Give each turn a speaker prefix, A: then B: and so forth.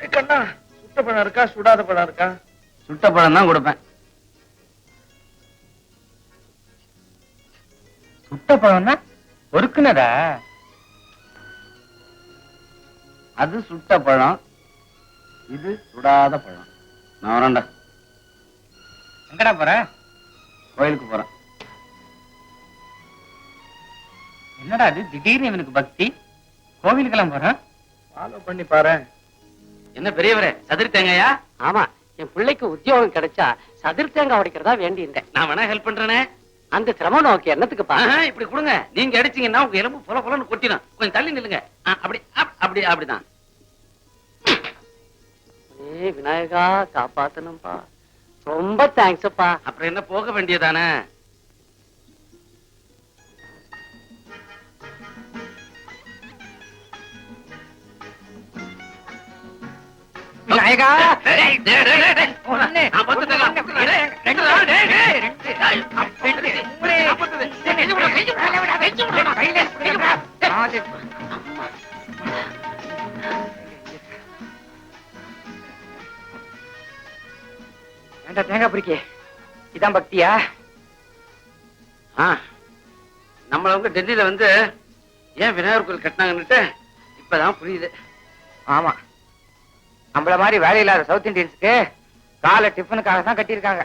A: கண்ணா, சுட்ட பழம் இருக்கா சுடாத பழம் இருக்கா?
B: சுட்ட பழம் தான் கொடுப்பேன்.
C: சுட்ட பழம்னா பொறுக்குனதா?
B: அது சுட்ட பழம், இது சுடாத பழம். நான் வரேன்டா.
C: எங்கடா போற?
B: கோயிலுக்கு போறேன்.
C: என்னடா அது திடீர்னு இவனுக்கு பக்தி? கோவிலுக்கெல்லாம் போறான்.
A: ஃபாலோ பண்ணி பாரு.
B: என்ன பெரியவரே, சதுரி தேங்காயா?
D: ஆமா, என் பிள்ளைக்கு உத்தியோகம் கிடைச்சா சதுர் தேங்காய் உடைக்கிறதா வேண்டி இருந்தேன்.
B: நான் வேணா ஹெல்ப் பண்றேனே.
D: அந்த சிரமம் நோக்கி என்னத்துக்குப்பா?
B: இப்படி கொடுங்க. நீங்க அடிச்சீங்கன்னா உங்க எலும்பு பொல பொலன்னு கொட்டிடும். கொஞ்சம் தள்ளி நில்லுங்க. அப்படி அப்படி அப்படிதான்.
D: ஏ விநாயகா, காப்பாத்தணும்பா. ரொம்ப தேங்க்ஸ்ப்பா.
B: அப்புறம் என்ன, போக வேண்டியதானே?
C: விநாயகா, தேங்காய் பிடிக்க இதான் பக்தியா?
B: நம்மளவங்க டெல்லியில வந்து ஏன் விநாயகர் கோயில் கட்டினாங்கன்னுட்டு இப்பதான் புரியுது.
C: ஆமா, நம்மள மாதிரி வேலையில்லாத சவுத் இண்டியன்ஸுக்கு காலை டிஃபனுக்காக தான் கட்டியிருக்காங்க.